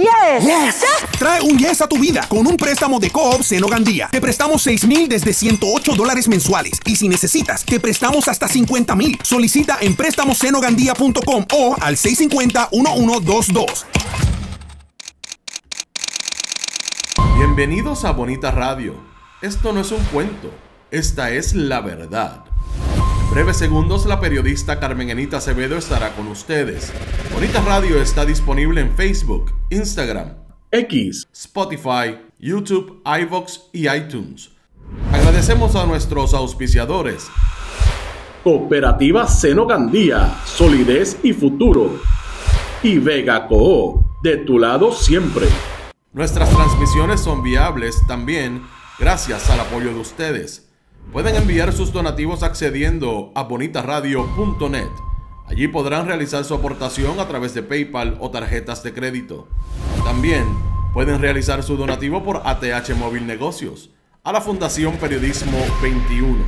Yes. Yes. Trae un yes a tu vida con un préstamo de Co-op Seno Gandía. Te prestamos $6,000 desde $108 mensuales. Y si necesitas, te prestamos hasta $50,000. Solicita en préstamosenogandía.com o al 650-1122. Bienvenidos a Bonita Radio. Esto no es un cuento, esta es la verdad. En breves segundos, la periodista Carmen Enita Acevedo estará con ustedes. Bonita Radio está disponible en Facebook, Instagram, X, Spotify, YouTube, iVoox y iTunes. Agradecemos a nuestros auspiciadores. Cooperativa Seno Gandía, solidez y futuro. Y Vega Co-op, de tu lado siempre. Nuestras transmisiones son viables también gracias al apoyo de ustedes. Pueden enviar sus donativos accediendo a bonitaradio.net. Allí podrán realizar su aportación a través de PayPal o tarjetas de crédito. También pueden realizar su donativo por ATH Móvil Negocios a la Fundación Periodismo 21.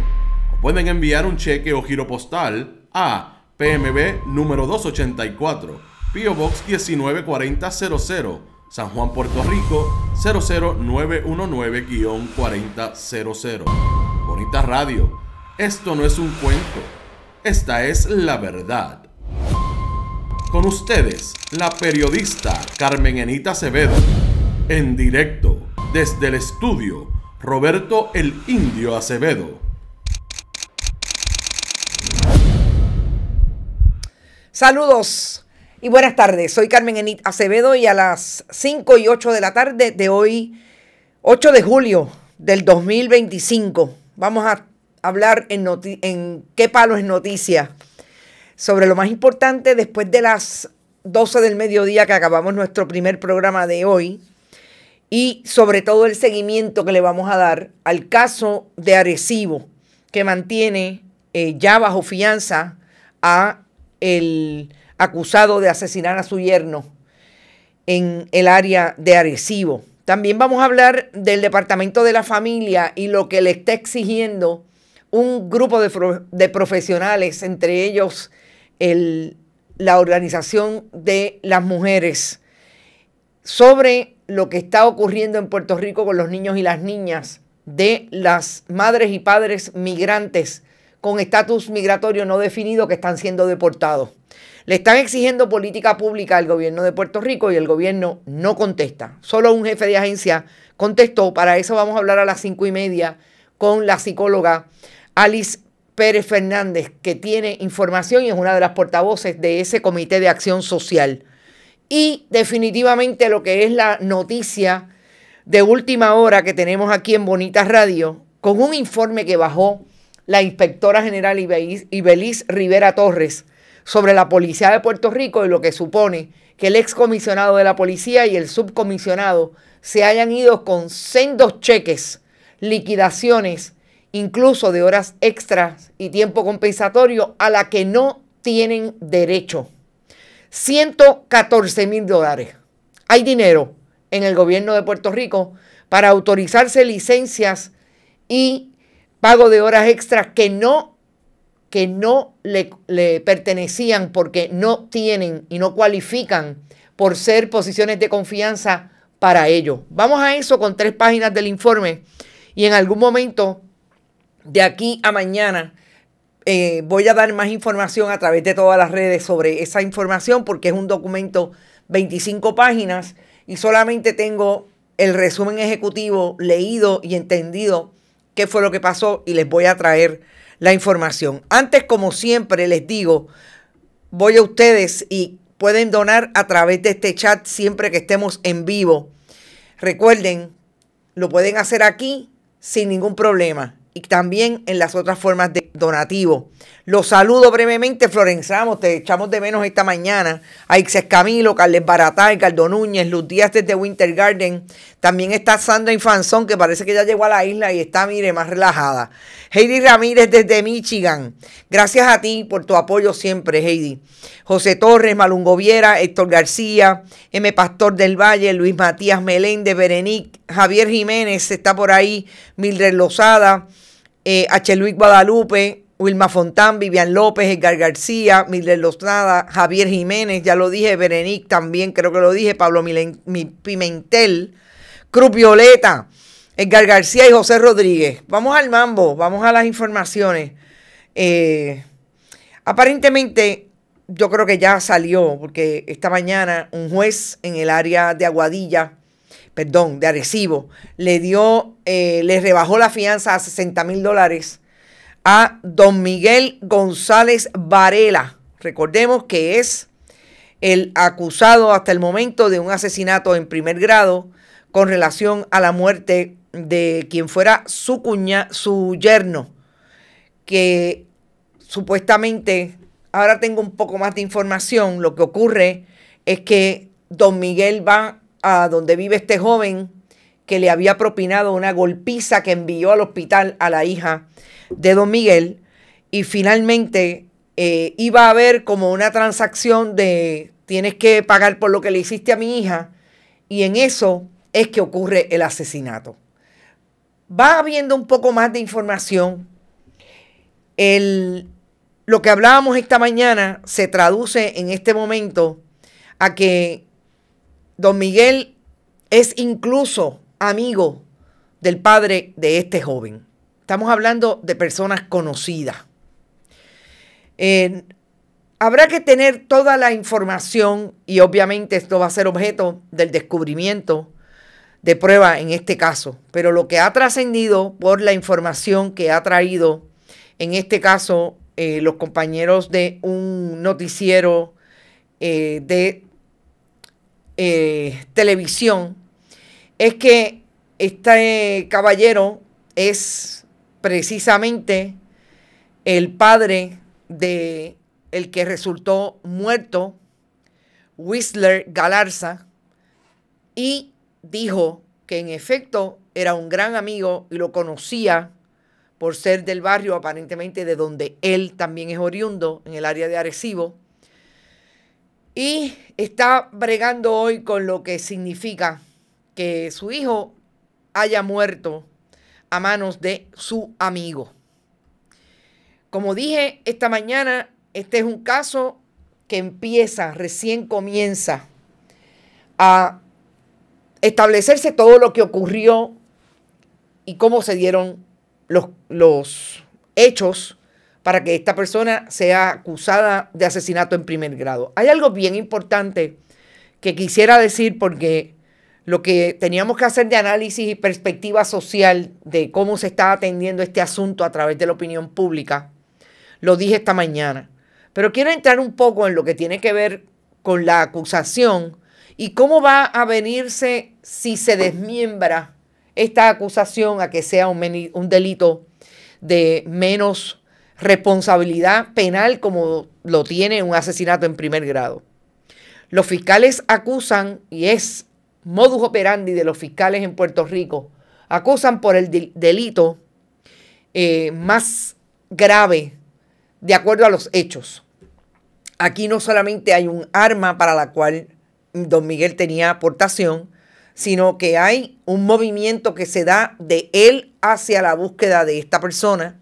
O pueden enviar un cheque o giro postal a PMB número 284, P.O. Box 194000, San Juan, Puerto Rico 00919-4000. Bonita Radio, esto no es un cuento, esta es la verdad. Con ustedes, la periodista Carmen Enita Acevedo, en directo desde el estudio Roberto el Indio Acevedo. Saludos y buenas tardes. Soy Carmen Enita Acevedo y a las 5 y 8 de la tarde de hoy, 8 de julio del 2025, vamos a hablar en ¿Qué palo es noticia? Sobre lo más importante después de las 12 del mediodía que acabamos nuestro primer programa de hoy y sobre todo el seguimiento que le vamos a dar al caso de Arecibo, que mantiene ya bajo fianza a el acusado de asesinar a su yerno en el área de Arecibo. También vamos a hablar del Departamento de la Familia y lo que le está exigiendo un grupo de profesionales, entre ellos la Organización de las Mujeres, sobre lo que está ocurriendo en Puerto Rico con los niños y las niñas de las madres y padres migrantes con estatus migratorio no definido que están siendo deportados. Le están exigiendo política pública al gobierno de Puerto Rico y el gobierno no contesta. Solo un jefe de agencia contestó. Para eso vamos a hablar a las 5:30 con la psicóloga Alice Pérez Fernández, que tiene información y es una de las portavoces de ese Comité de Acción Social. Y definitivamente lo que es la noticia de última hora que tenemos aquí en Bonita Radio, con un informe que bajó la inspectora general Ibeliz Rivera Torres sobre la policía de Puerto Rico y lo que supone que el excomisionado de la policía y el subcomisionado se hayan ido con sendos cheques, liquidaciones, incluso de horas extras y tiempo compensatorio a la que no tienen derecho. $114,000. Hay dinero en el gobierno de Puerto Rico para autorizarse licencias y pago de horas extras que no le pertenecían porque no tienen y no cualifican por ser posiciones de confianza para ello. Vamos a eso con 3 páginas del informe y en algún momento de aquí a mañana voy a dar más información a través de todas las redes sobre esa información porque es un documento 25 páginas y solamente tengo el resumen ejecutivo leído y entendido qué fue lo que pasó y les voy a traer la información. Antes, como siempre, les digo, voy a ustedes y pueden donar a través de este chat siempre que estemos en vivo. Recuerden, lo pueden hacer aquí sin ningún problema y también en las otras formas de donativo. Los saludo brevemente, Florencia Ramos, te echamos de menos esta mañana. A Ixes Camilo, Carles Baratay, Cardo Núñez, Luz Díaz desde Winter Garden. También está Sandra Infanzón, que parece que ya llegó a la isla y está, mire, más relajada. Heidi Ramírez desde Michigan. Gracias a ti por tu apoyo siempre, Heidi. José Torres, Malungo Viera, Héctor García, M. Pastor del Valle, Luis Matías Meléndez, Berenic, Javier Jiménez está por ahí, Mildred Lozada, H. Luis Guadalupe, Wilma Fontán, Vivian López, Edgar García, Mildred Lozada, Javier Jiménez, ya lo dije, Berenice también creo que lo dije, Pablo Pimentel, Cruz Violeta, Edgar García y José Rodríguez. Vamos al mambo, vamos a las informaciones. Aparentemente, yo creo que ya salió, porque esta mañana un juez en el área de de Arecibo, le rebajó la fianza a $60,000 a don Miguel González Varela. Recordemos que es el acusado hasta el momento de un asesinato en primer grado con relación a la muerte de quien fuera su yerno, que supuestamente, ahora tengo un poco más de información. Lo que ocurre es que don Miguel va a donde vive este joven que le había propinado una golpiza que envió al hospital a la hija de don Miguel, y finalmente iba a haber como una transacción de tienes que pagar por lo que le hiciste a mi hija, y en eso es que ocurre el asesinato. Va habiendo un poco más de información. Lo que hablábamos esta mañana se traduce en este momento a que don Miguel es incluso amigo del padre de este joven. Estamos hablando de personas conocidas. Habrá que tener toda la información y obviamente esto va a ser objeto del descubrimiento de prueba en este caso. Pero lo que ha trascendido por la información que ha traído en este caso los compañeros de un noticiero de televisión es que este caballero es precisamente el padre de el que resultó muerto, Whistler Galarza, y dijo que en efecto era un gran amigo y lo conocía por ser del barrio aparentemente de donde él también es oriundo, en el área de Arecibo, y está bregando hoy con lo que significa que su hijo haya muerto a manos de su amigo. Como dije esta mañana, este es un caso que recién comienza a establecerse todo lo que ocurrió y cómo se dieron los hechos para que esta persona sea acusada de asesinato en primer grado. Hay algo bien importante que quisiera decir, porque lo que teníamos que hacer de análisis y perspectiva social de cómo se está atendiendo este asunto a través de la opinión pública, lo dije esta mañana. Pero quiero entrar un poco en lo que tiene que ver con la acusación y cómo va a venirse si se desmiembra esta acusación a que sea un delito de menos responsabilidad penal como lo tiene un asesinato en primer grado. Los fiscales acusan, y es modus operandi de los fiscales en Puerto Rico, acusan por el delito más grave de acuerdo a los hechos. Aquí no solamente hay un arma para la cual don Miguel tenía aportación, sino que hay un movimiento que se da de él hacia la búsqueda de esta persona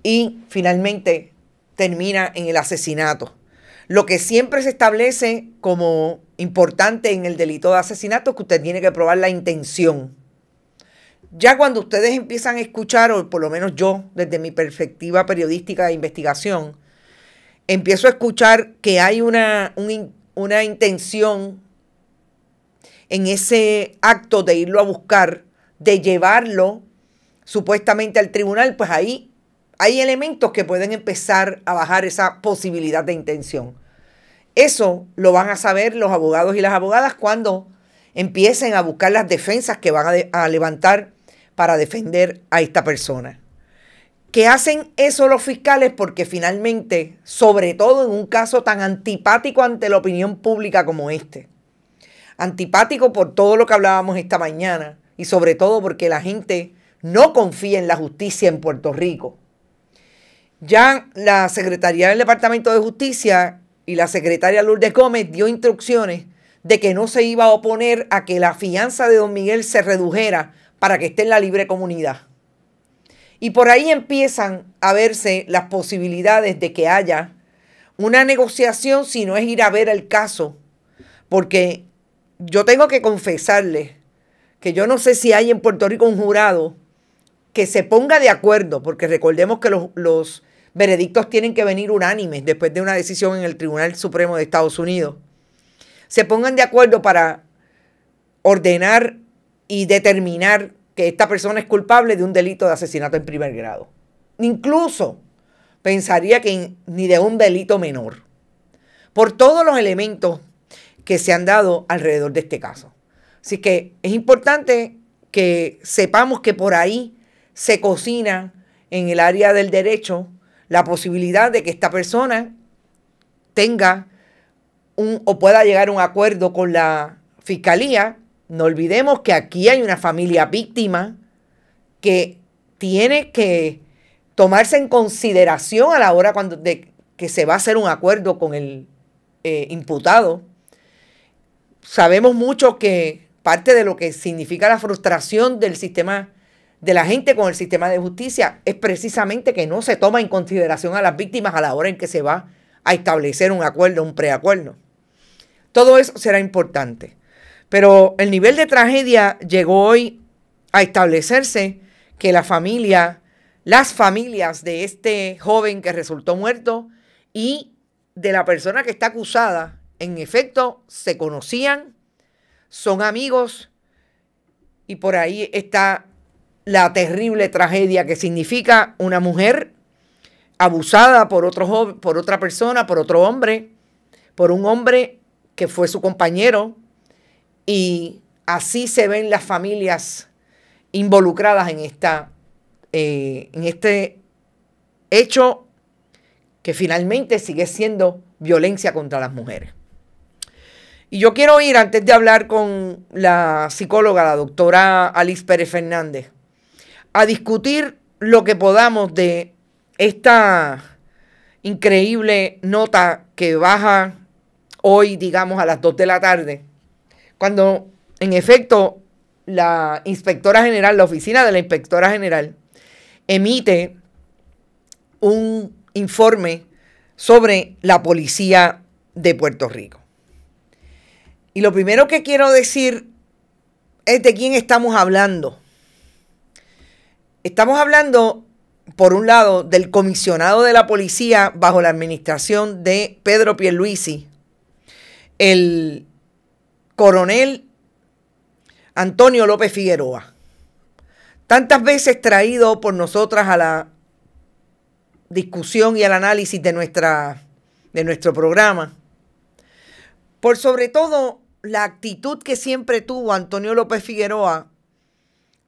y finalmente termina en el asesinato. Lo que siempre se establece como importante en el delito de asesinato es que usted tiene que probar la intención. Ya cuando ustedes empiezan a escuchar, o por lo menos yo, desde mi perspectiva periodística de investigación, empiezo a escuchar que hay una intención en ese acto de irlo a buscar, de llevarlo supuestamente al tribunal, pues ahí hay elementos que pueden empezar a bajar esa posibilidad de intención. Eso lo van a saber los abogados y las abogadas cuando empiecen a buscar las defensas que van a levantar para defender a esta persona. ¿Qué hacen eso los fiscales? Porque finalmente, sobre todo en un caso tan antipático ante la opinión pública como este, antipático por todo lo que hablábamos esta mañana y sobre todo porque la gente no confía en la justicia en Puerto Rico. Ya la Secretaría del Departamento de Justicia y la secretaria Lourdes Gómez dio instrucciones de que no se iba a oponer a que la fianza de don Miguel se redujera para que esté en la libre comunidad. Y por ahí empiezan a verse las posibilidades de que haya una negociación, si no es ir a ver el caso, porque yo tengo que confesarles que yo no sé si hay en Puerto Rico un jurado que se ponga de acuerdo, porque recordemos que los veredictos tienen que venir unánimes después de una decisión en el Tribunal Supremo de Estados Unidos, se pongan de acuerdo para ordenar y determinar que esta persona es culpable de un delito de asesinato en primer grado. Incluso pensaría que ni de un delito menor, por todos los elementos que se han dado alrededor de este caso. Así que es importante que sepamos que por ahí se cocina en el área del derecho la posibilidad de que esta persona tenga o pueda llegar a un acuerdo con la fiscalía. No olvidemos que aquí hay una familia víctima que tiene que tomarse en consideración a la hora de que se va a hacer un acuerdo con el imputado. Sabemos mucho que parte de lo que significa la frustración del sistema, de la gente con el sistema de justicia, es precisamente que no se toma en consideración a las víctimas a la hora en que se va a establecer un acuerdo, un preacuerdo. Todo eso será importante. Pero el nivel de tragedia llegó hoy a establecerse que las familias de este joven que resultó muerto y de la persona que está acusada, en efecto, se conocían, son amigos, y por ahí está la terrible tragedia que significa una mujer abusada por otra persona, por otro hombre, por un hombre que fue su compañero, y así se ven las familias involucradas en este hecho que finalmente sigue siendo violencia contra las mujeres. Y yo quiero ir, antes de hablar con la psicóloga, la doctora Alice Pérez Fernández, a discutir lo que podamos de esta increíble nota que baja hoy, digamos, a las 2 de la tarde, cuando en efecto la inspectora general, la oficina de la inspectora general, emite un informe sobre la policía de Puerto Rico. Y lo primero que quiero decir es de quién estamos hablando. Estamos hablando, por un lado, del comisionado de la policía bajo la administración de Pedro Pierluisi, el coronel Antonio López Figueroa, tantas veces traído por nosotras a la discusión y al análisis de nuestro programa, por sobre todo la actitud que siempre tuvo Antonio López Figueroa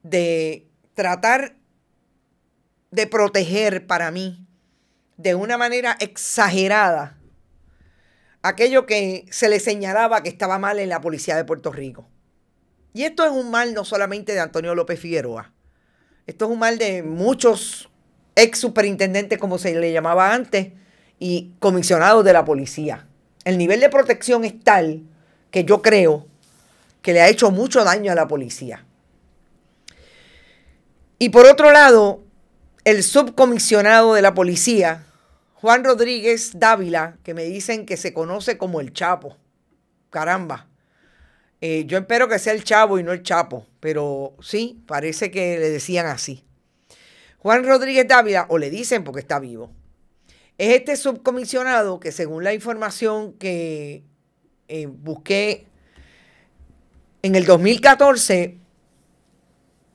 de tratar de proteger, para mí, de una manera exagerada, aquello que se le señalaba que estaba mal en la policía de Puerto Rico. Y esto es un mal no solamente de Antonio López Figueroa, esto es un mal de muchos ex superintendentes, como se le llamaba antes, y comisionados de la policía. El nivel de protección es tal que yo creo que le ha hecho mucho daño a la policía. Y por otro lado, el subcomisionado de la policía, Juan Rodríguez Dávila, que me dicen que se conoce como el Chapo. Caramba. Yo espero que sea el Chavo y no el Chapo, pero sí, parece que le decían así. Juan Rodríguez Dávila, o le dicen porque está vivo, es este subcomisionado que, según la información que busqué, en el 2014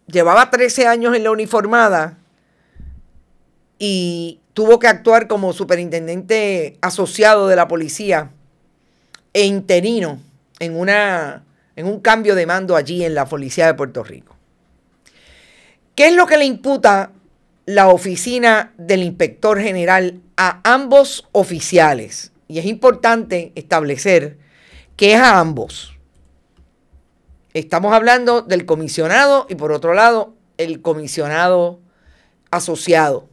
llevaba 13 años en la uniformada y tuvo que actuar como superintendente asociado de la policía e interino en un cambio de mando allí en la policía de Puerto Rico. ¿Qué es lo que le imputa la oficina del inspector general a ambos oficiales? Y es importante establecer que es a ambos. Estamos hablando del comisionado y, por otro lado, el comisionado asociado.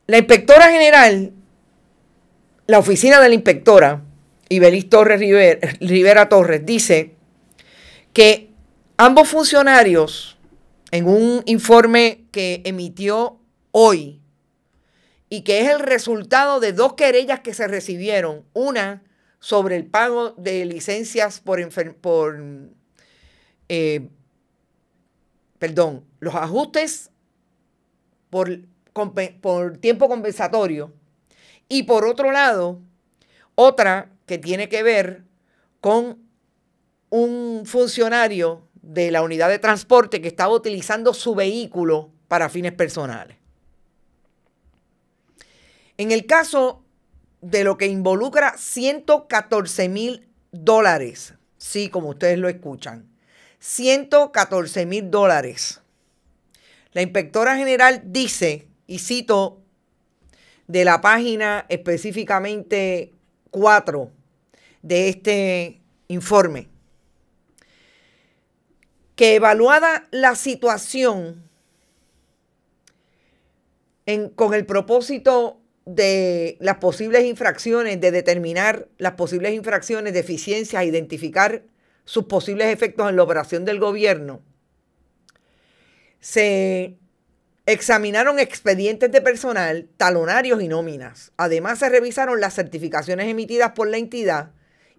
La inspectora general, la oficina de la inspectora, Ibeliz Rivera Torres, dice que ambos funcionarios en un informe que emitió hoy y que es el resultado de 2 querellas que se recibieron. Una sobre el pago de licencias los ajustes por tiempo compensatorio. Y por otro lado, otra que tiene que ver con un funcionario de la unidad de transporte que estaba utilizando su vehículo para fines personales. En el caso de lo que involucra $114,000, sí, como ustedes lo escuchan, $114,000. La inspectora general dice, y cito de la página específicamente 4 de este informe, que evaluada la situación con el propósito de las posibles infracciones, de determinar las posibles infracciones, deficiencias, identificar sus posibles efectos en la operación del gobierno, se examinaron expedientes de personal, talonarios y nóminas. Además, se revisaron las certificaciones emitidas por la entidad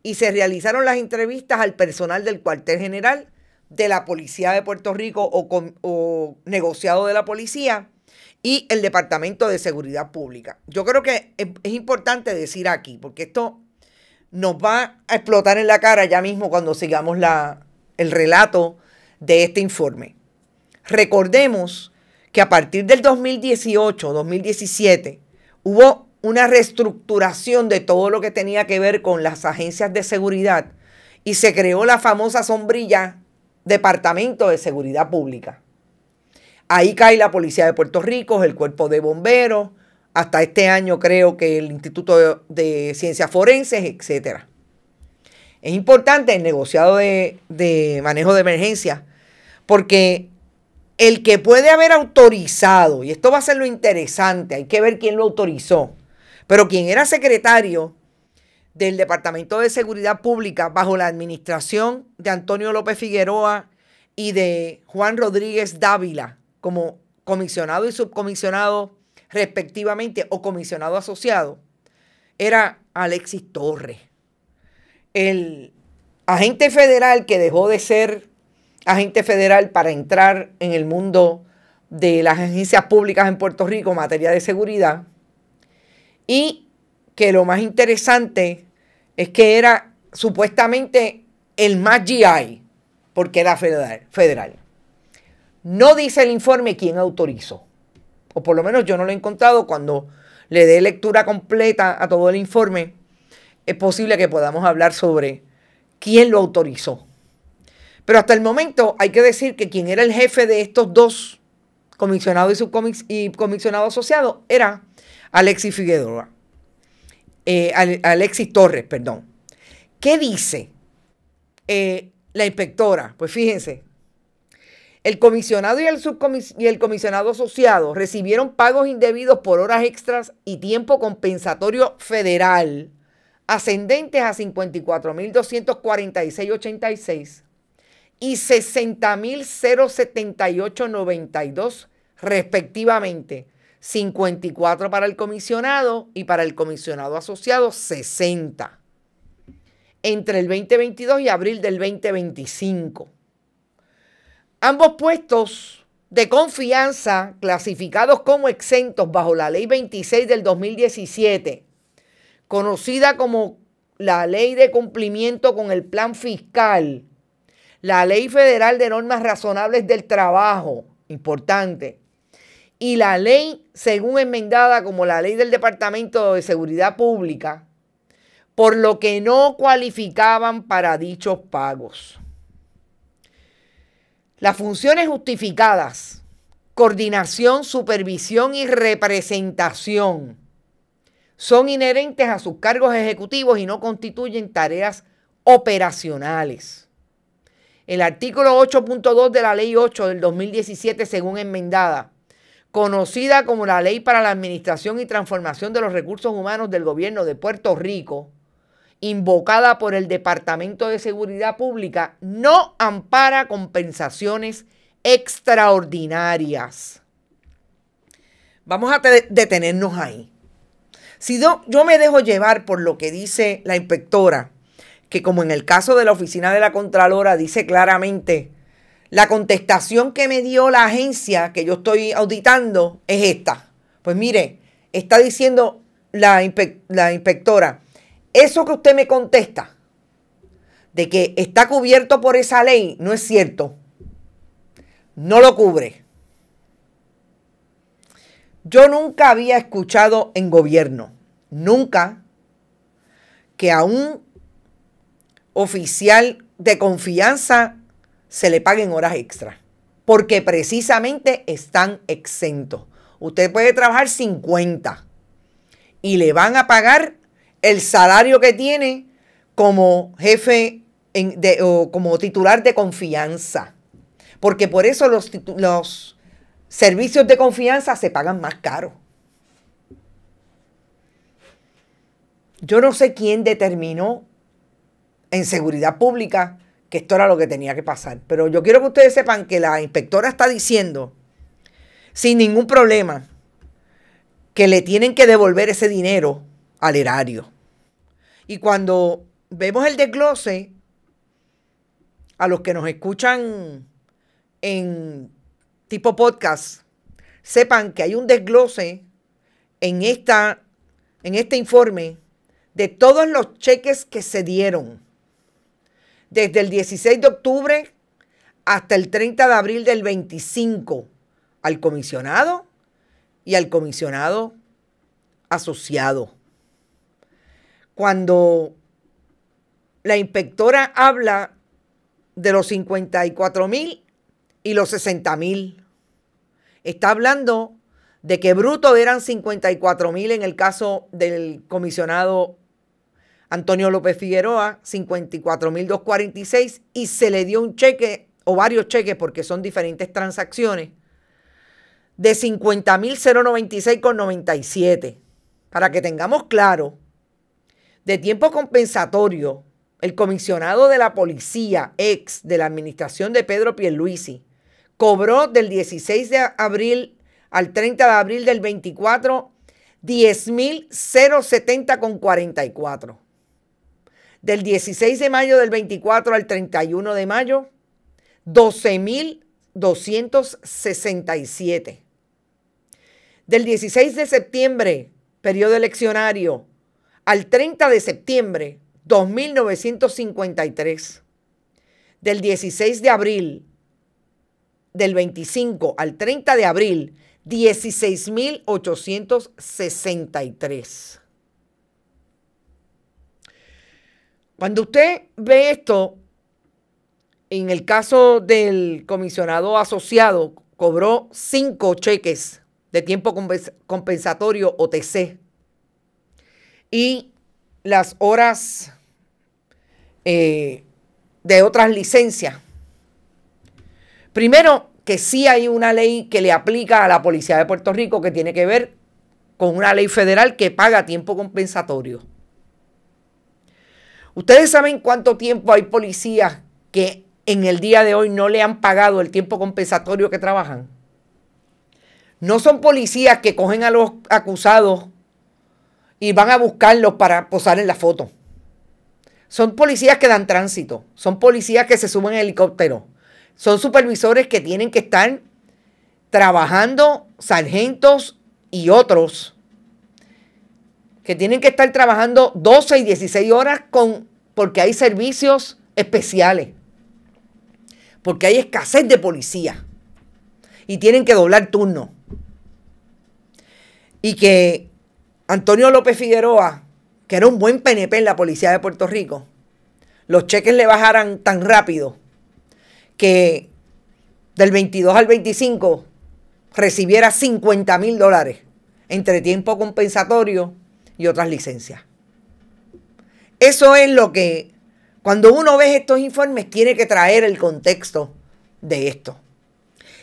y se realizaron las entrevistas al personal del cuartel general, de la Policía de Puerto Rico o negociado de la policía y el Departamento de Seguridad Pública. Yo creo que es importante decir aquí, porque esto nos va a explotar en la cara ya mismo cuando sigamos el relato de este informe. Recordemos que a partir del 2018-2017 hubo una reestructuración de todo lo que tenía que ver con las agencias de seguridad y se creó la famosa sombrilla Departamento de Seguridad Pública. Ahí cae la Policía de Puerto Rico, el Cuerpo de Bomberos, hasta este año creo que el Instituto de Ciencias Forenses, etc. Es importante el negociado de manejo de emergencia, porque el que puede haber autorizado, y esto va a ser lo interesante, hay que ver quién lo autorizó, pero quien era secretario del Departamento de Seguridad Pública bajo la administración de Antonio López Figueroa y de Juan Rodríguez Dávila como comisionado y subcomisionado respectivamente o comisionado asociado, era Alexis Torres, el agente federal que dejó de ser agente federal para entrar en el mundo de las agencias públicas en Puerto Rico en materia de seguridad, y que lo más interesante es que era supuestamente el más GI, porque era federal. No dice el informe quién autorizó, o por lo menos yo no lo he encontrado. Cuando le dé lectura completa a todo el informe, es posible que podamos hablar sobre quién lo autorizó. Pero hasta el momento hay que decir que quien era el jefe de estos 2, comisionado y comisionado asociado, era Alexis Figueroa. Alexis Torres, perdón. ¿Qué dice la inspectora? Pues fíjense, el comisionado y el comisionado asociado recibieron pagos indebidos por horas extras y tiempo compensatorio federal ascendentes a $54,246.86 y $60,078.92 respectivamente. 54 para el comisionado y para el comisionado asociado 60. Entre el 2022 y abril del 2025. Ambos puestos de confianza clasificados como exentos bajo la Ley 26 del 2017, conocida como la Ley de Cumplimiento con el Plan Fiscal, la Ley Federal de Normas Razonables del Trabajo, importante, y la ley según enmendada como la Ley del Departamento de Seguridad Pública, por lo que no cualificaban para dichos pagos. Las funciones justificadas, coordinación, supervisión y representación, son inherentes a sus cargos ejecutivos y no constituyen tareas operacionales. El artículo 8.2 de la Ley 8 del 2017, según enmendada, conocida como la Ley para la Administración y Transformación de los Recursos Humanos del Gobierno de Puerto Rico, invocada por el Departamento de Seguridad Pública, no ampara compensaciones extraordinarias. Vamos a detenernos ahí. Si yo me dejo llevar por lo que dice la inspectora, que como en el caso de la oficina de la Contralora dice claramente, la contestación que me dio la agencia que yo estoy auditando es esta. Pues mire, está diciendo la inspectora, eso que usted me contesta, de que está cubierto por esa ley, no es cierto. No lo cubre. Yo nunca había escuchado en gobierno, nunca, que a un oficial de confianza se le paguen horas extra, porque precisamente están exentos. Usted puede trabajar 50 y le van a pagar el salario que tiene como jefe o como titular de confianza, porque por eso los servicios de confianza se pagan más caro. Yo no sé quién determinó en seguridad pública que esto era lo que tenía que pasar, pero yo quiero que ustedes sepan que la inspectora está diciendo sin ningún problema que le tienen que devolver ese dinero al erario. Y cuando vemos el desglose, a los que nos escuchan en tipo podcast, sepan que hay un desglose en este informe de todos los cheques que se dieron desde el 16 de octubre hasta el 30 de abril del 25 al comisionado y al comisionado asociado. Cuando la inspectora habla de los 54,000 y los 60,000, está hablando de que bruto eran 54,000 en el caso del comisionado Antonio López Figueroa, 54,246, y se le dio un cheque o varios cheques porque son diferentes transacciones de 50,096,97. Para que tengamos claro, de tiempo compensatorio, el comisionado de la policía ex de la administración de Pedro Pierluisi cobró del 16 de abril al 30 de abril del 24 10,070,44. Del 16 de mayo del 24 al 31 de mayo, 12,267. Del 16 de septiembre, periodo eleccionario, al 30 de septiembre, 2,953. Del 16 de abril, del 25 al 30 de abril, 16,863. Cuando usted ve esto, en el caso del comisionado asociado, cobró 5 cheques de tiempo compensatorio OTC y las horas de otras licencias. Primero, que sí hay una ley que le aplica a la Policía de Puerto Rico que tiene que ver con una ley federal que paga tiempo compensatorio. ¿Ustedes saben cuánto tiempo hay policías que en el día de hoy no le han pagado el tiempo compensatorio que trabajan? No son policías que cogen a los acusados y van a buscarlos para posar en la foto. Son policías que dan tránsito, son policías que se suben en helicóptero, son supervisores que tienen que estar trabajando, sargentos y otros que tienen que estar trabajando 12 y 16 horas porque hay servicios especiales, porque hay escasez de policía y tienen que doblar turno. Y que Antonio López Figueroa, que era un buen PNP en la Policía de Puerto Rico, los cheques le bajaran tan rápido que del 22 al 25 recibiera $50,000 entre tiempo compensatorio y otras licencias. Eso es lo que, cuando uno ve estos informes, tiene que traer el contexto de esto.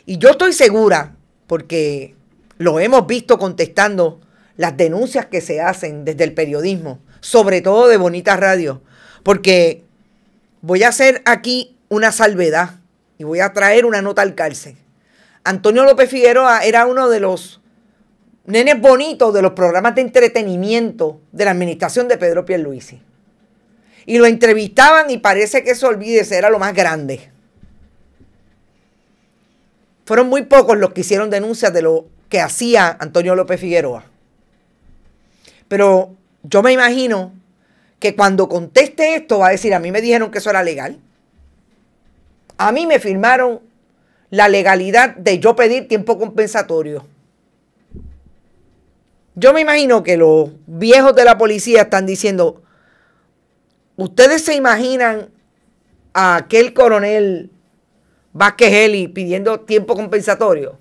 Y yo estoy segura, porque lo hemos visto contestando las denuncias que se hacen desde el periodismo, sobre todo de Bonita Radio, porque voy a hacer aquí una salvedad. y voy a traer una nota al cárcel. Antonio López Figueroa era uno de los nenes bonitos de los programas de entretenimiento de la administración de Pedro Pierluisi. Y lo entrevistaban y parece que eso, olvídese, era lo más grande. Fueron muy pocos los que hicieron denuncias de lo que hacía Antonio López Figueroa. Pero yo me imagino que cuando conteste esto va a decir, a mí me dijeron que eso era legal. A mí me firmaron la legalidad de yo pedir tiempo compensatorio. Yo me imagino que los viejos de la policía están diciendo, ¿ustedes se imaginan a aquel coronel Vázquez pidiendo tiempo compensatorio?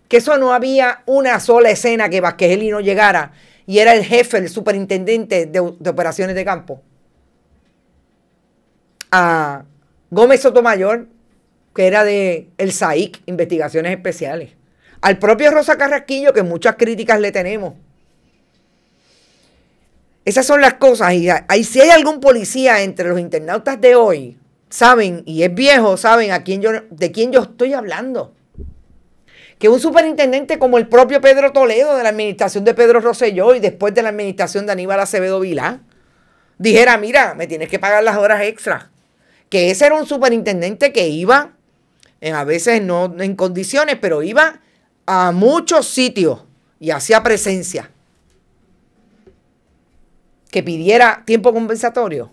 Que eso no había una sola escena que Vázquez no llegara y era el jefe, el superintendente de operaciones de campo. A Gómez Sotomayor, que era de el SAIC, Investigaciones Especiales. Al propio Rosa Carrasquillo, que muchas críticas le tenemos. Esas son las cosas. Y si hay algún policía entre los internautas de hoy, saben, y es viejo, saben de quién yo estoy hablando. Que un superintendente como el propio Pedro Toledo, de la administración de Pedro Rosselló y después de la administración de Aníbal Acevedo Vilá, dijera, mira, me tienes que pagar las horas extras. Que ese era un superintendente que iba, a veces no en condiciones, pero iba a muchos sitios y hacía presencia. Que pidiera tiempo compensatorio.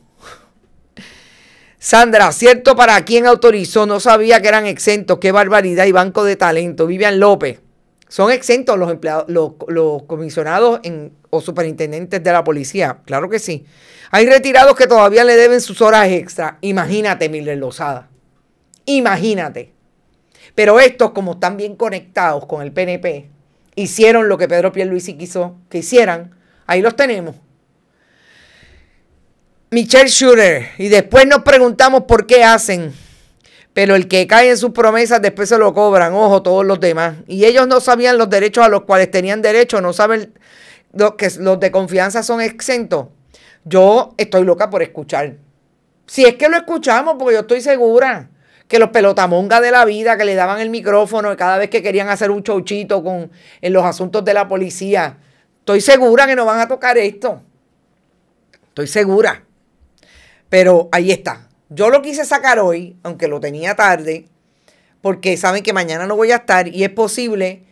Sandra, ¿cierto para quién autorizó? No sabía que eran exentos. Qué barbaridad. Y Banco de Talento. Vivian López. Son exentos los empleados, los comisionados o superintendentes de la policía. Claro que sí. Hay retirados que todavía le deben sus horas extra. Imagínate, Mildred Lozada. Imagínate. Pero estos, como están bien conectados con el PNP, hicieron lo que Pedro Pierluisi quiso que hicieran. Ahí los tenemos. Michelle Shooter. Y después nos preguntamos por qué hacen. Pero el que cae en sus promesas después se lo cobran. Ojo, todos los demás. Y ellos no sabían los derechos a los cuales tenían derecho. No saben que los de confianza son exentos. Yo estoy loca por escuchar. Si es que lo escuchamos, porque yo estoy segura que los pelotamongas de la vida que le daban el micrófono cada vez que querían hacer un chouchito en los asuntos de la policía, estoy segura que no van a tocar esto. Estoy segura. Pero ahí está. Yo lo quise sacar hoy, aunque lo tenía tarde, porque saben que mañana no voy a estar y es posible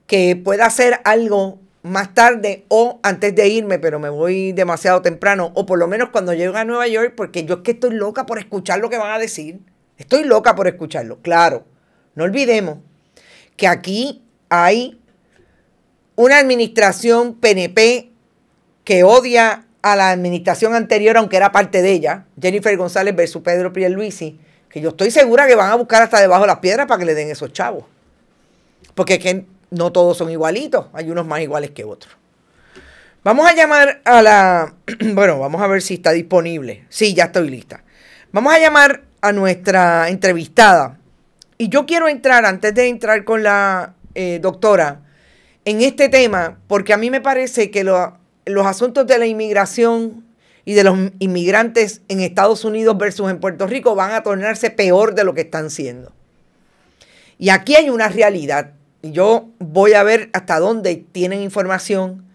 que pueda hacer algo más tarde o antes de irme, pero me voy demasiado temprano, o por lo menos cuando llegue a Nueva York, porque yo es que estoy loca por escuchar lo que van a decir. Estoy loca por escucharlo. Claro, no olvidemos que aquí hay una administración PNP que odia a la administración anterior, aunque era parte de ella, Jennifer González versus Pedro Pierluisi, que yo estoy segura que van a buscar hasta debajo de las piedras para que le den esos chavos. Porque es que no todos son igualitos, hay unos más iguales que otros. Vamos a llamar a la... Bueno, vamos a ver si está disponible. Sí, ya estoy lista. Vamos a llamar a nuestra entrevistada. Y yo quiero entrar, antes de entrar con la doctora, en este tema, porque a mí me parece que los asuntos de la inmigración y de los inmigrantes en Estados Unidos versus en Puerto Rico van a tornarse peor de lo que están siendo. Y aquí hay una realidad. Y yo voy a ver hasta dónde tienen información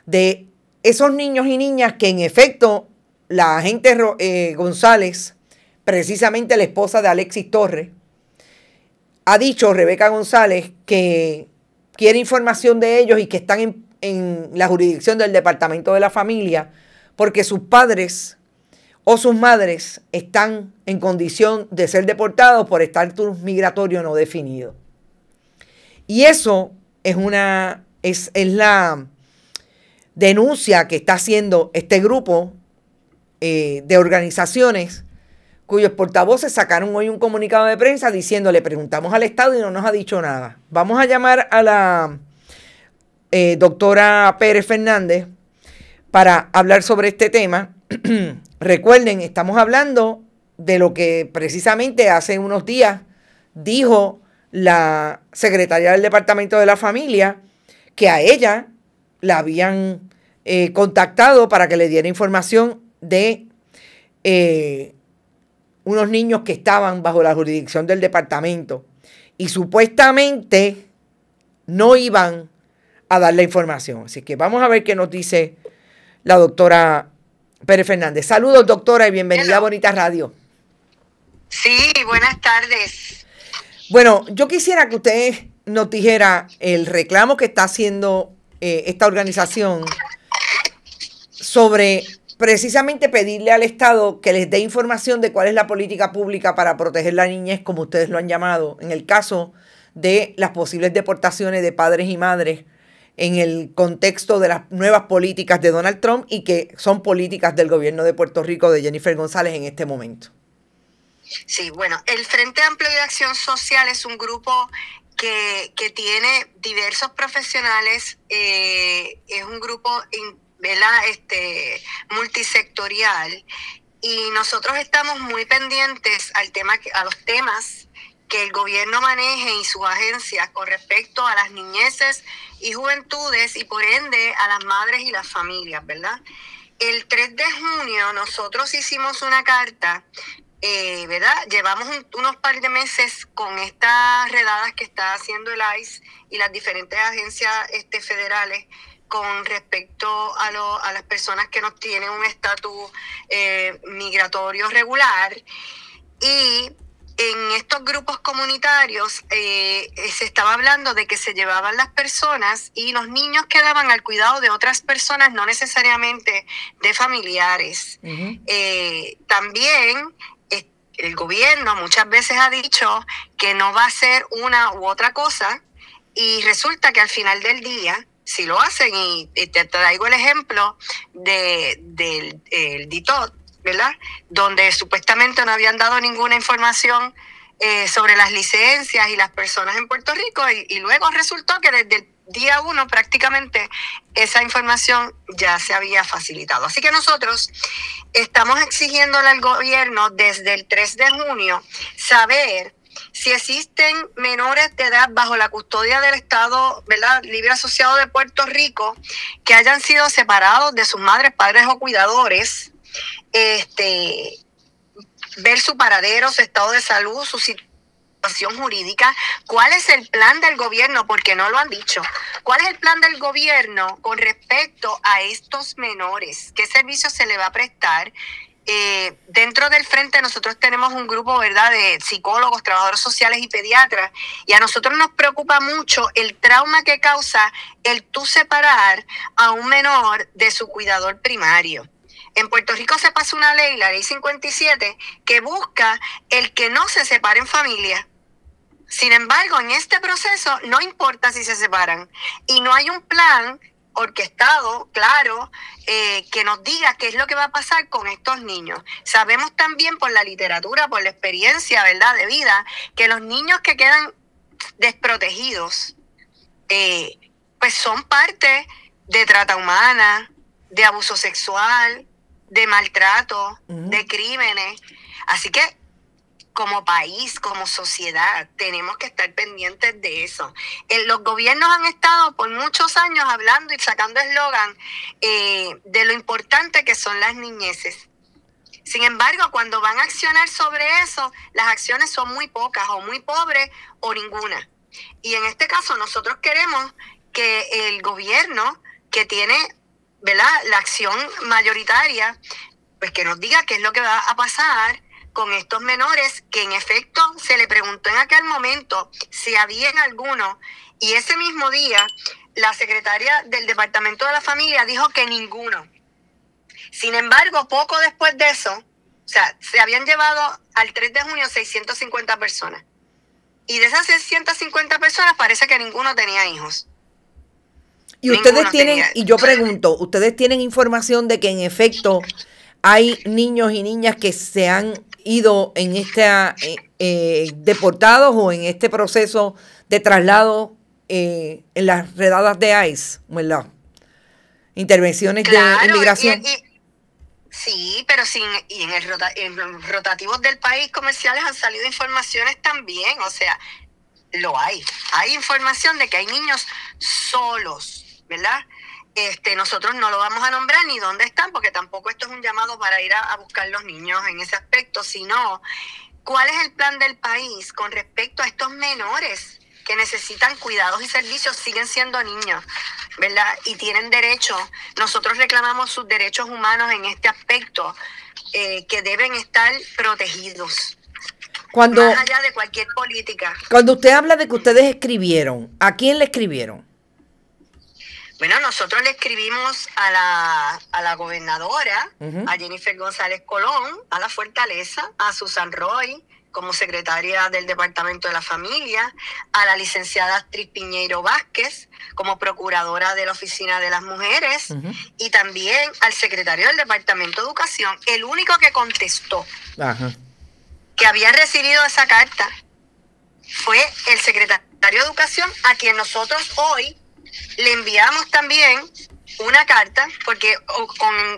de esos niños y niñas que en efecto la agente González, precisamente la esposa de Alexis Torres, ha dicho, Rebeca González, que quiere información de ellos y que están en la jurisdicción del Departamento de la Familia porque sus padres o sus madres están en condición de ser deportados por estatus migratorio no definido. Y eso es la denuncia que está haciendo este grupo de organizaciones cuyos portavoces sacaron hoy un comunicado de prensa diciendo, le preguntamos al Estado y no nos ha dicho nada. Vamos a llamar a la doctora Pérez Fernández para hablar sobre este tema. Recuerden, estamos hablando de lo que precisamente hace unos días dijo la secretaria del Departamento de la Familia, que a ella la habían contactado para que le diera información de unos niños que estaban bajo la jurisdicción del departamento y supuestamente no iban a dar la información. Así que vamos a ver qué nos dice la doctora Pérez Fernández. Saludos, doctora, y bienvenida a Bonita Radio. Sí, buenas tardes. Bueno, yo quisiera que usted nos dijera el reclamo que está haciendo esta organización sobre precisamente pedirle al Estado que les dé información de cuál es la política pública para proteger la niñez, como ustedes lo han llamado, en el caso de las posibles deportaciones de padres y madres en el contexto de las nuevas políticas de Donald Trump y que son políticas del gobierno de Puerto Rico de Jennifer González en este momento. Sí, bueno, el Frente Amplio de Acción Social es un grupo que tiene diversos profesionales, es un grupo multisectorial, y nosotros estamos muy pendientes a los temas que el gobierno maneje y sus agencias con respecto a las niñeces y juventudes y por ende a las madres y las familias, ¿verdad? El 3 de junio nosotros hicimos una carta, ¿verdad? Llevamos unos par de meses con estas redadas que está haciendo el ICE y las diferentes agencias federales con respecto a las personas que no tienen un estatus migratorio regular. Y en estos grupos comunitarios se estaba hablando de que se llevaban las personas y los niños quedaban al cuidado de otras personas, no necesariamente de familiares. Uh-huh. También el gobierno muchas veces ha dicho que no va a hacer una u otra cosa y resulta que al final del día sí lo hacen, y te traigo el ejemplo del DITOT, ¿verdad? Donde supuestamente no habían dado ninguna información sobre las licencias y las personas en Puerto Rico y luego resultó que desde el día 1 prácticamente esa información ya se había facilitado. Así que nosotros estamos exigiéndole al gobierno desde el 3 de junio saber si existen menores de edad bajo la custodia del Estado, ¿verdad?, Libre Asociado de Puerto Rico, que hayan sido separados de sus madres, padres o cuidadores, ver su paradero, su estado de salud, su situación jurídica. ¿Cuál es el plan del gobierno? Porque no lo han dicho. ¿Cuál es el plan del gobierno con respecto a estos menores? ¿Qué servicios se le va a prestar? Dentro del frente nosotros tenemos un grupo, ¿verdad?, de psicólogos, trabajadores sociales y pediatras, y a nosotros nos preocupa mucho el trauma que causa el tú separar a un menor de su cuidador primario. En Puerto Rico se pasa una ley, la ley 57, que busca el que no se separen familias. Sin embargo, en este proceso no importa si se separan y no hay un plan orquestado, claro, que nos diga qué es lo que va a pasar con estos niños. Sabemos también por la literatura, por la experiencia, ¿verdad?, de vida, que los niños que quedan desprotegidos, pues son parte de trata humana, de abuso sexual, de maltrato, de crímenes. Así que como país, como sociedad, tenemos que estar pendientes de eso. Los gobiernos han estado por muchos años hablando y sacando eslogan de lo importante que son las niñeces. Sin embargo, cuando van a accionar sobre eso, las acciones son muy pocas o muy pobres o ninguna. Y en este caso nosotros queremos que el gobierno que tiene, ¿verdad?, la acción mayoritaria, pues que nos diga qué es lo que va a pasar con estos menores, que en efecto se le preguntó en aquel momento si había alguno, y ese mismo día la secretaria del Departamento de la Familia dijo que ninguno. Sin embargo, poco después de eso, o sea, se habían llevado al 3 de junio 650 personas, y de esas 650 personas parece que ninguno tenía hijos. Y ustedes tienen, y yo pregunto, ¿ustedes tienen información de que en efecto hay niños y niñas que se han ido en deportados o en este proceso de traslado en las redadas de ICE, o en las intervenciones de inmigración? Sí, pero en los rotativos del país comerciales han salido informaciones también, o sea, lo hay. Hay información de que hay niños solos, ¿verdad? Nosotros no lo vamos a nombrar ni dónde están, porque tampoco esto es un llamado para ir a buscar los niños en ese aspecto, sino cuál es el plan del país con respecto a estos menores que necesitan cuidados y servicios, siguen siendo niños, ¿verdad? Y tienen derecho. Nosotros reclamamos sus derechos humanos en este aspecto, que deben estar protegidos. Más allá de cualquier política. Cuando usted habla de que ustedes escribieron, ¿a quién le escribieron? Bueno, nosotros le escribimos a la gobernadora, a Jennifer González Colón, a la Fortaleza, a Susan Roy, como secretaria del Departamento de la Familia, a la licenciada Astrid Piñeiro Vázquez, como procuradora de la Oficina de las Mujeres, y también al secretario del Departamento de Educación, el único que contestó que había recibido esa carta fue el secretario de Educación, a quien nosotros hoy le enviamos también una carta, porque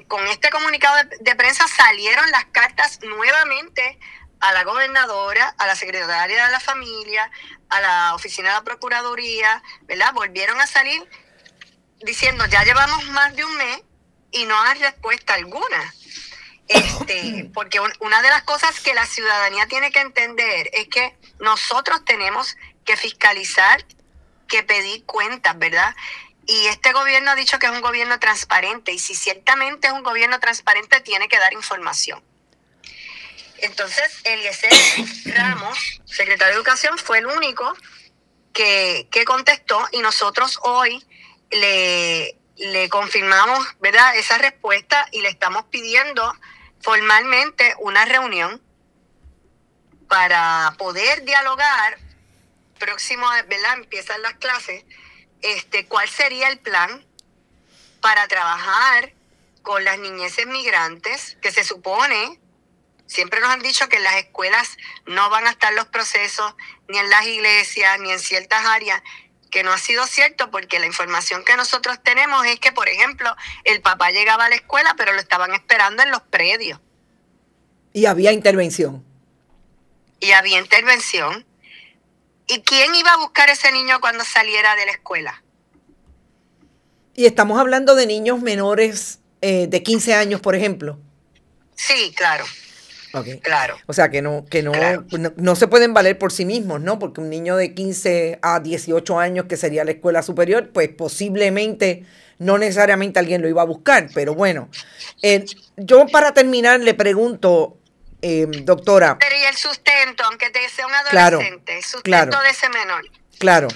con este comunicado de prensa salieron las cartas nuevamente a la gobernadora, a la secretaria de la Familia, a la oficina de la Procuraduría, ¿verdad? Volvieron a salir diciendo, ya llevamos más de un mes y no hay respuesta alguna. Porque una de las cosas que la ciudadanía tiene que entender es que nosotros tenemos que fiscalizar, que pedir cuentas, ¿verdad? Y este gobierno ha dicho que es un gobierno transparente, y si ciertamente es un gobierno transparente, tiene que dar información. Entonces, Eliezer Ramos, secretario de Educación, fue el único que contestó, y nosotros hoy le confirmamos, ¿verdad?, esa respuesta, y le estamos pidiendo formalmente una reunión para poder dialogar próximo, ¿verdad?, empiezan las clases, cuál sería el plan para trabajar con las niñeces migrantes, que se supone, siempre nos han dicho que en las escuelas no van a estar los procesos, ni en las iglesias, ni en ciertas áreas, que no ha sido cierto, porque la información que nosotros tenemos es que, por ejemplo, el papá llegaba a la escuela, pero lo estaban esperando en los predios. Y había intervención. ¿Y quién iba a buscar a ese niño cuando saliera de la escuela? Y estamos hablando de niños menores de 15 años, por ejemplo. Sí, claro. Okay. Claro. O sea, que Claro. no se pueden valer por sí mismos, ¿no? Porque un niño de 15 a 18 años, que sería la escuela superior, pues posiblemente, no necesariamente alguien lo iba a buscar. Pero bueno, yo para terminar le pregunto, doctora. Pero ¿y el sustento, aunque sea un adolescente? Claro, el sustento de ese menor. Claro.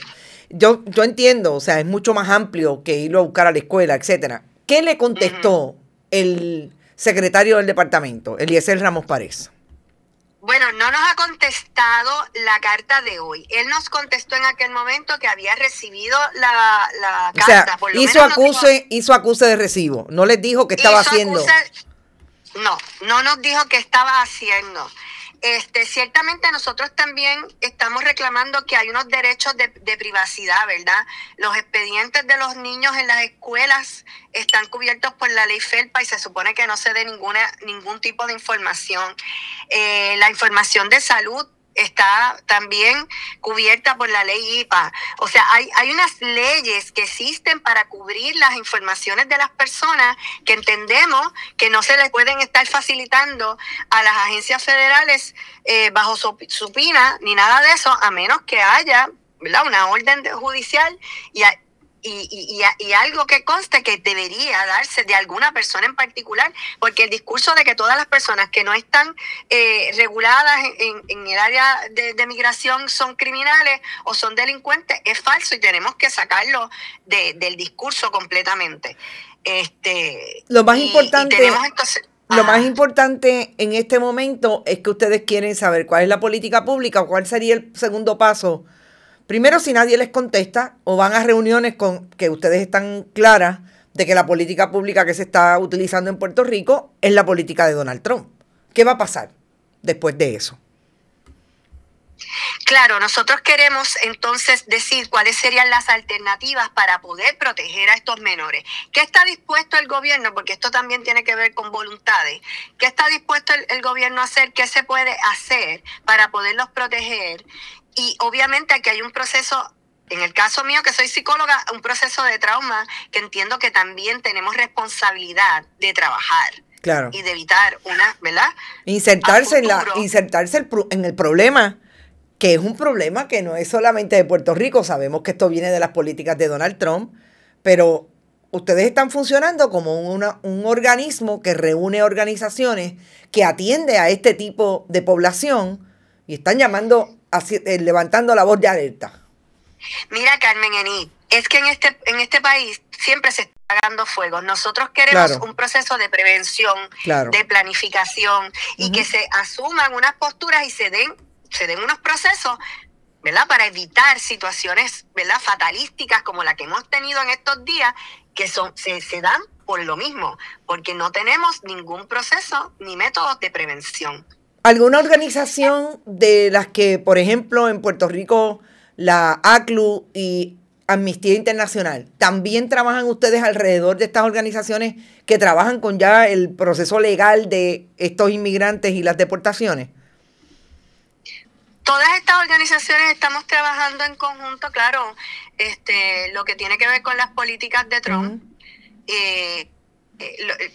Yo entiendo, o sea, es mucho más amplio que irlo a buscar a la escuela, etcétera. ¿Qué le contestó el secretario del departamento, Eliezer Ramos Párez? Bueno, no nos ha contestado la carta de hoy. Él nos contestó en aquel momento que había recibido la carta. O sea, por lo hizo acuse de recibo. No les dijo que estaba haciendo. No nos dijo que estaba haciendo. Ciertamente nosotros también estamos reclamando que hay unos derechos de privacidad, ¿verdad? Los expedientes de los niños en las escuelas están cubiertos por la ley FELPA y se supone que no se dé ningún tipo de información. La información de salud está también cubierta por la ley IPA. O sea, hay unas leyes que existen para cubrir las informaciones de las personas, que entendemos que no se les pueden estar facilitando a las agencias federales bajo supina ni nada de eso, a menos que haya, ¿verdad?, una orden judicial y algo que conste que debería darse de alguna persona en particular, porque el discurso de que todas las personas que no están reguladas en el área de migración son criminales o son delincuentes es falso, y tenemos que sacarlo del discurso completamente. Lo más importante en este momento es que ustedes quieren saber cuál es la política pública, o cuál sería el segundo paso. Primero, si nadie les contesta, o van a reuniones con que ustedes están claras de que la política pública que se está utilizando en Puerto Rico es la política de Donald Trump. ¿Qué va a pasar después de eso? Claro, nosotros queremos entonces decir cuáles serían las alternativas para poder proteger a estos menores. ¿Qué está dispuesto el gobierno? Porque esto también tiene que ver con voluntades. ¿Qué está dispuesto el gobierno a hacer? ¿Qué se puede hacer para poderlos proteger? Y obviamente aquí hay un proceso en el caso mío, que soy psicóloga, un proceso de trauma que entiendo que también tenemos responsabilidad de trabajar. Claro. Y de evitar una, ¿verdad? Insertarse en el problema, que es un problema que no es solamente de Puerto Rico. Sabemos que esto viene de las políticas de Donald Trump, pero ustedes están funcionando como un organismo que reúne organizaciones que atiende a este tipo de población y están levantando la voz de alerta. Mira, Carmen Enid, es que en este país siempre se está apagando fuegos. Nosotros queremos un proceso de prevención, de planificación, y que se asuman unas posturas y se den unos procesos, ¿verdad?, para evitar situaciones, ¿verdad?, fatalísticas como la que hemos tenido en estos días, que se dan por lo mismo, porque no tenemos ningún proceso ni métodos de prevención. ¿Alguna organización de las que, por ejemplo, en Puerto Rico, la ACLU y Amnistía Internacional, también trabajan ustedes alrededor de estas organizaciones que trabajan con ya el proceso legal de estos inmigrantes y las deportaciones? Todas estas organizaciones estamos trabajando en conjunto, claro, lo que tiene que ver con las políticas de Trump,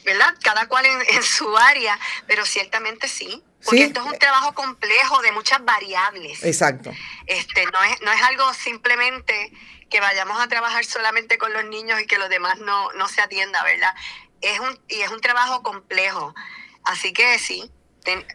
¿verdad? Cada cual en su área, pero ciertamente sí. Porque esto es un trabajo complejo de muchas variables. Exacto. No es algo simplemente que vayamos a trabajar solamente con los niños y que los demás no se atienda, ¿verdad? Es un trabajo complejo. Así que sí,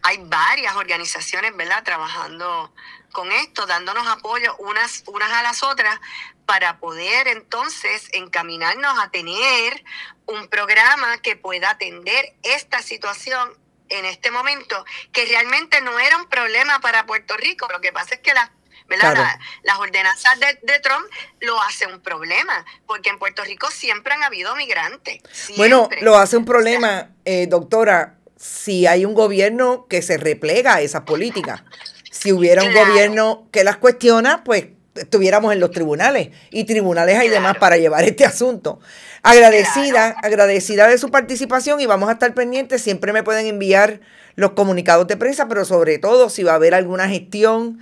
hay varias organizaciones, ¿verdad?, trabajando con esto, dándonos apoyo unas a las otras para poder entonces encaminarnos a tener un programa que pueda atender esta situación en este momento, que realmente no era un problema para Puerto Rico. Lo que pasa es que las ordenanzas de Trump lo hacen un problema, porque en Puerto Rico siempre han habido migrantes. Siempre. Bueno, lo hace un problema, doctora, si hay un gobierno que se replega a esas políticas. Si hubiera un gobierno que las cuestiona, pues estuviéramos en los tribunales, y tribunales hay demás para llevar este asunto. Agradecida de su participación, y vamos a estar pendientes. Siempre me pueden enviar los comunicados de prensa, pero sobre todo si va a haber alguna gestión,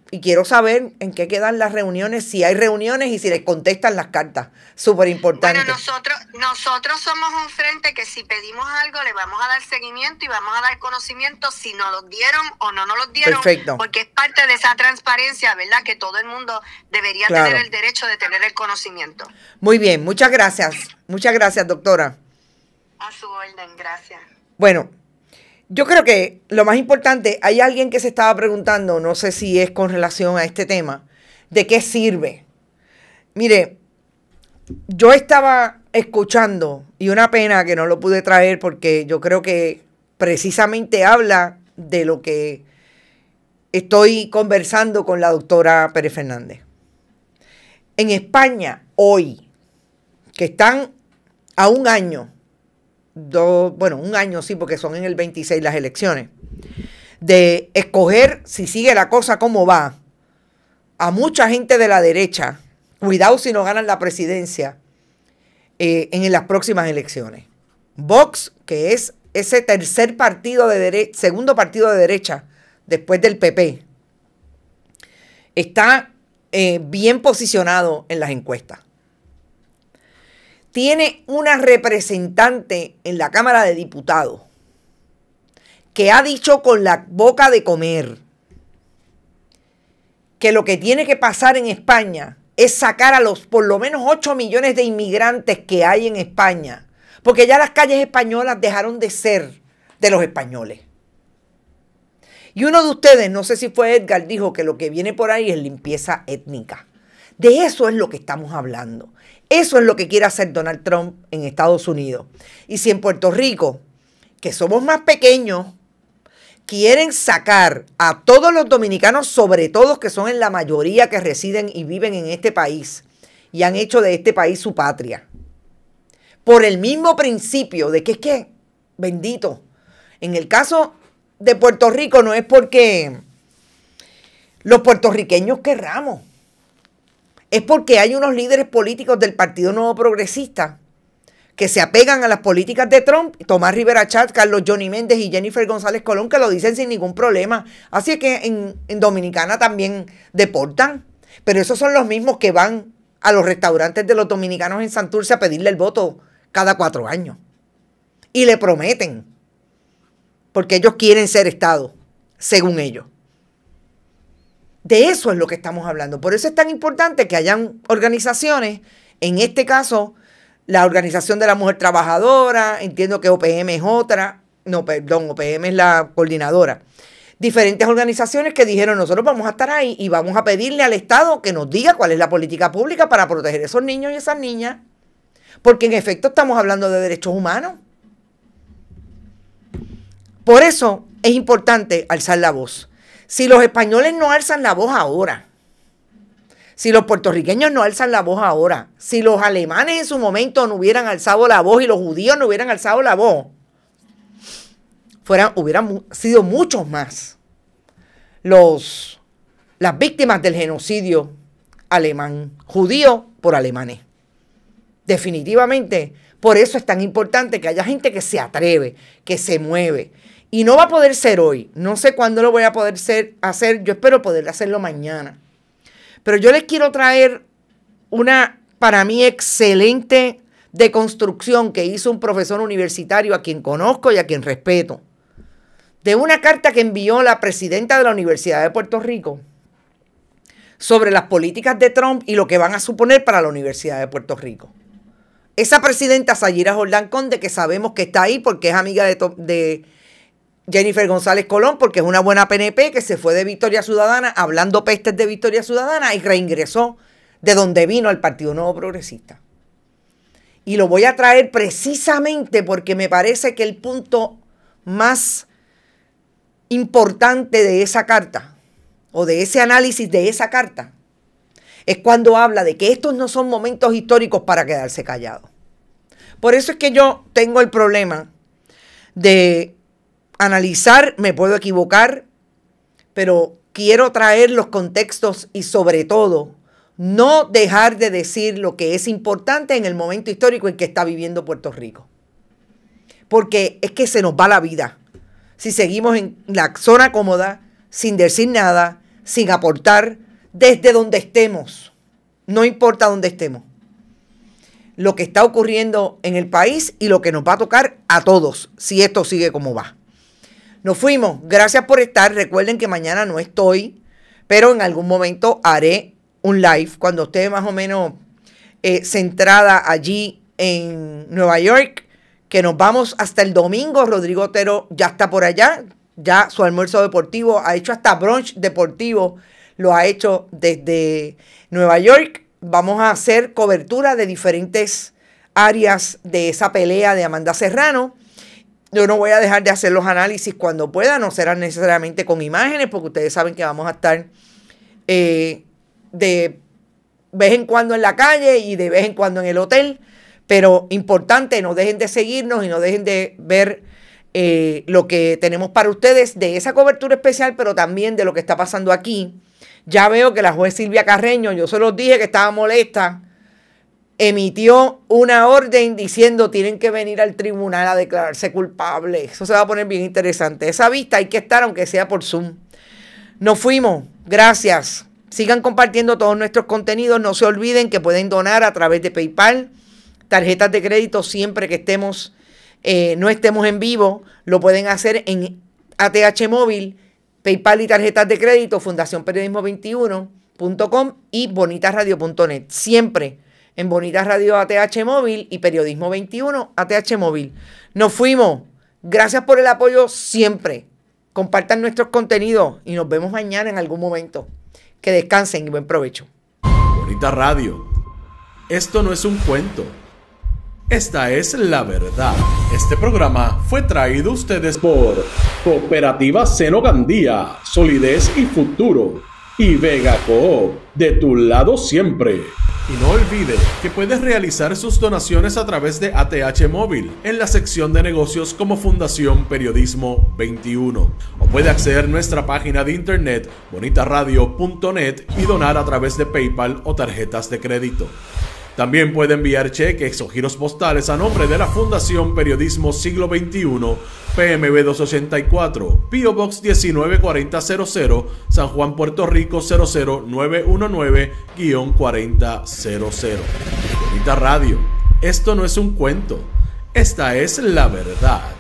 y quiero saber en qué quedan las reuniones, si hay reuniones y si les contestan las cartas. Súper importante. Bueno, nosotros somos un frente que si pedimos algo le vamos a dar seguimiento y vamos a dar conocimiento si nos lo dieron o no nos lo dieron. Perfecto. Porque es parte de esa transparencia, ¿verdad?, que todo el mundo debería tener el derecho de tener el conocimiento. Muy bien, muchas gracias. Muchas gracias, doctora. A su orden, gracias. Bueno, yo creo que lo más importante, hay alguien que se estaba preguntando, no sé si es con relación a este tema, ¿de qué sirve? Mire, yo estaba escuchando, y una pena que no lo pude traer porque yo creo que precisamente habla de lo que estoy conversando con la doctora Pérez Fernández. En España, hoy, que están a un año, un año sí, porque son en el 26 las elecciones, de escoger, si sigue la cosa como va, a mucha gente de la derecha, cuidado si no ganan la presidencia en las próximas elecciones. Vox, que es ese tercer partido de derecha, segundo partido de derecha, después del PP, está bien posicionado en las encuestas. Tiene una representante en la Cámara de Diputados que ha dicho con la boca de comer que lo que tiene que pasar en España es sacar a los por lo menos 8 millones de inmigrantes que hay en España, porque ya las calles españolas dejaron de ser de los españoles. Y uno de ustedes, no sé si fue Edgar, dijo que lo que viene por ahí es limpieza étnica. De eso es lo que estamos hablando. Eso es lo que quiere hacer Donald Trump en Estados Unidos. Y si en Puerto Rico, que somos más pequeños, quieren sacar a todos los dominicanos, sobre todo que son en la mayoría que residen y viven en este país, y han hecho de este país su patria, por el mismo principio de que es que, bendito, en el caso de Puerto Rico no es porque los puertorriqueños querramos, es porque hay unos líderes políticos del Partido Nuevo Progresista que se apegan a las políticas de Trump, Tomás Rivera Chatz, Carlos Johnny Méndez y Jennifer González Colón, que lo dicen sin ningún problema. Así es que en Dominicana también deportan. Pero esos son los mismos que van a los restaurantes de los dominicanos en Santurce a pedirle el voto cada 4 años. Y le prometen, porque ellos quieren ser Estado, según ellos. De eso es lo que estamos hablando. Por eso es tan importante que hayan organizaciones, en este caso, la Organización de la Mujer Trabajadora, entiendo que OPM es otra, no, perdón, OPM es la coordinadora. Diferentes organizaciones que dijeron, nosotros vamos a estar ahí y vamos a pedirle al Estado que nos diga cuál es la política pública para proteger a esos niños y esas niñas. Porque en efecto estamos hablando de derechos humanos. Por eso es importante alzar la voz. Si los españoles no alzan la voz ahora, si los puertorriqueños no alzan la voz ahora, si los alemanes en su momento no hubieran alzado la voz y los judíos no hubieran alzado la voz, hubieran sido muchos más las víctimas del genocidio alemán, judío por alemanes. Definitivamente, por eso es tan importante que haya gente que se atreve, que se mueve. Y no va a poder ser hoy. No sé cuándo lo voy a poder hacer. Yo espero poder hacerlo mañana. Pero yo les quiero traer una, para mí, excelente deconstrucción que hizo un profesor universitario a quien conozco y a quien respeto. De una carta que envió la presidenta de la Universidad de Puerto Rico sobre las políticas de Trump y lo que van a suponer para la Universidad de Puerto Rico. Esa presidenta, Sayira Jordán Conde, que sabemos que está ahí porque es amiga de Jennifer González Colón, porque es una buena PNP que se fue de Victoria Ciudadana hablando pestes de Victoria Ciudadana y reingresó de donde vino al Partido Nuevo Progresista. Y lo voy a traer precisamente porque me parece que el punto más importante de esa carta o de ese análisis de esa carta es cuando habla de que estos no son momentos históricos para quedarse callados. Por eso es que yo tengo el problema de analizar, me puedo equivocar, pero quiero traer los contextos y sobre todo no dejar de decir lo que es importante en el momento histórico en que está viviendo Puerto Rico. Porque es que se nos va la vida si seguimos en la zona cómoda, sin decir nada, sin aportar, desde donde estemos. No importa dónde estemos. Lo que está ocurriendo en el país y lo que nos va a tocar a todos si esto sigue como va. Nos fuimos. Gracias por estar. Recuerden que mañana no estoy, pero en algún momento haré un live cuando esté más o menos centrada allí en Nueva York, que nos vamos hasta el domingo. Rodrigo Otero ya está por allá. Ya su almuerzo deportivo, ha hecho hasta brunch deportivo, lo ha hecho desde Nueva York. Vamos a hacer cobertura de diferentes áreas de esa pelea de Amanda Serrano. Yo no voy a dejar de hacer los análisis cuando pueda, no serán necesariamente con imágenes, porque ustedes saben que vamos a estar de vez en cuando en la calle y de vez en cuando en el hotel. Pero importante, no dejen de seguirnos y no dejen de ver lo que tenemos para ustedes de esa cobertura especial, pero también de lo que está pasando aquí. Ya veo que la juez Silvia Carreño, yo se los dije que estaba molesta, emitió una orden diciendo tienen que venir al tribunal a declararse culpables. Eso se va a poner bien interesante. Esa vista hay que estar aunque sea por Zoom. Nos fuimos. Gracias. Sigan compartiendo todos nuestros contenidos. No se olviden que pueden donar a través de PayPal, tarjetas de crédito siempre que estemos no estemos en vivo. Lo pueden hacer en ATH Móvil, PayPal y tarjetas de crédito, fundacionperiodismo21.com y bonitasradio.net. Siempre en Bonitas Radio ATH Móvil y Periodismo 21 ATH Móvil. Nos fuimos. Gracias por el apoyo siempre. Compartan nuestros contenidos y nos vemos mañana en algún momento. Que descansen y buen provecho. Bonita Radio. Esto no es un cuento. Esta es la verdad. Este programa fue traído a ustedes por Cooperativa Seno Gandía, Solidez y Futuro. Y Vega Coop, de tu lado siempre. Y no olvide que puedes realizar sus donaciones a través de ATH Móvil en la sección de negocios como Fundación Periodismo 21. O puede acceder a nuestra página de internet bonitasradio.net y donar a través de PayPal o tarjetas de crédito. También puede enviar cheques o giros postales a nombre de la Fundación Periodismo Siglo XXI, PMB 284, P.O. Box 194000, San Juan, Puerto Rico 00919-4000. Bonita Radio, esto no es un cuento, esta es la verdad.